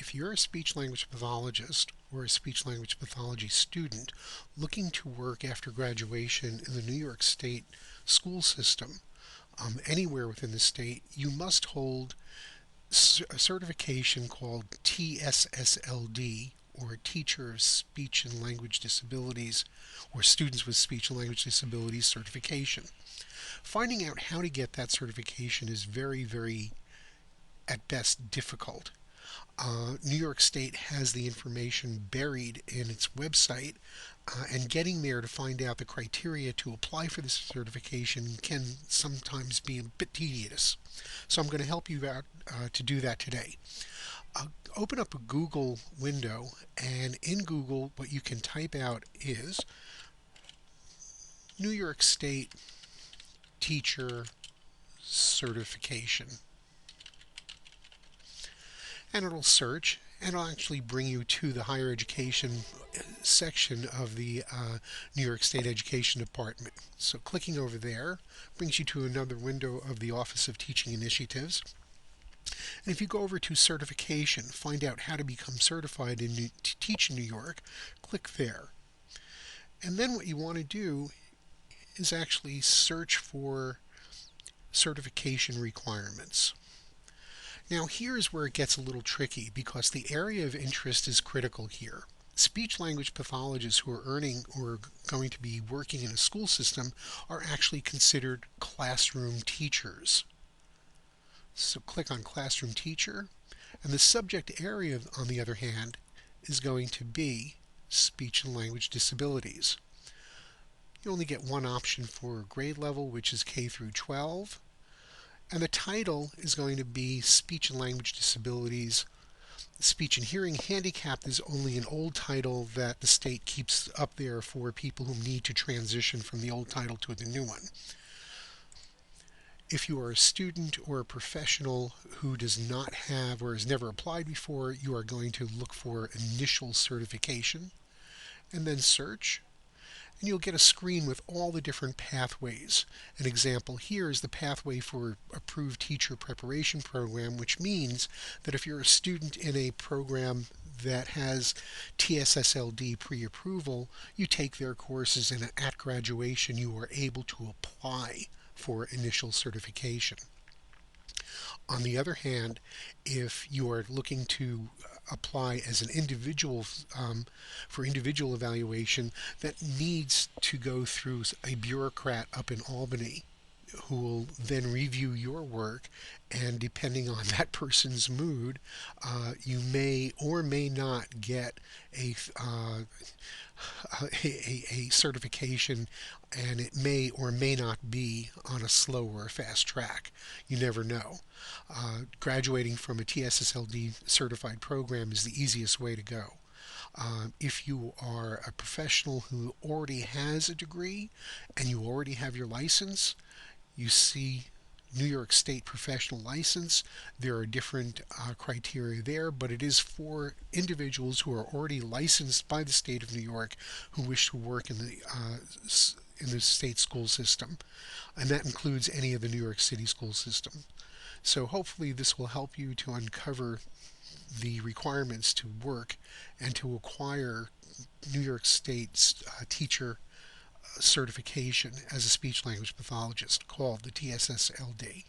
If you're a speech-language pathologist or a speech-language pathology student looking to work after graduation in the New York State school system, anywhere within the state, you must hold a certification called TSSLD, or Teacher of Speech and Language Disabilities, or Students with Speech and Language Disabilities certification. Finding out how to get that certification is very, at best, difficult. New York State has the information buried in its website, and getting there to find out the criteria to apply for this certification can sometimes be a bit tedious. So I'm going to help you out to do that today. Open up a Google window, and in Google what you can type out is New York State Teacher Certification. And it'll search, and it'll actually bring you to the higher education section of the New York State Education Department. So clicking over there brings you to another window of the Office of Teaching Initiatives. And if you go over to certification, find out how to become certified to teach in New York, click there. And then what you want to do is actually search for certification requirements. Now here's where it gets a little tricky, because the area of interest is critical here. Speech-language pathologists who are earning or going to be working in a school system are actually considered classroom teachers. So click on Classroom Teacher, and the subject area, on the other hand, is going to be Speech and Language Disabilities. You only get one option for grade level, which is K through 12. And the title is going to be Speech and Language Disabilities. Speech and Hearing Handicapped is only an old title that the state keeps up there for people who need to transition from the old title to the new one. If you are a student or a professional who does not have or has never applied before, you are going to look for Initial Certification and then search. And you'll get a screen with all the different pathways. An example here is the pathway for Approved Teacher Preparation Program, which means that if you're a student in a program that has TSSLD pre-approval, you take their courses, and at graduation you are able to apply for initial certification. On the other hand, if you are looking to apply as an individual for individual evaluation, that needs to go through a bureaucrat up in Albany who will then review your work, and depending on that person's mood, you may or may not get a certification, and it may or may not be on a slow or a fast track. You never know. Graduating from a TSSLD certified program is the easiest way to go. If you are a professional who already has a degree and you already have your license, you see New York State Professional License. There are different criteria there, but it is for individuals who are already licensed by the state of New York who wish to work in the state school system, and that includes any of the New York City school system. So hopefully this will help you to uncover the requirements to work and to acquire New York State's teacher certification as a speech-language pathologist, called the TSSLD.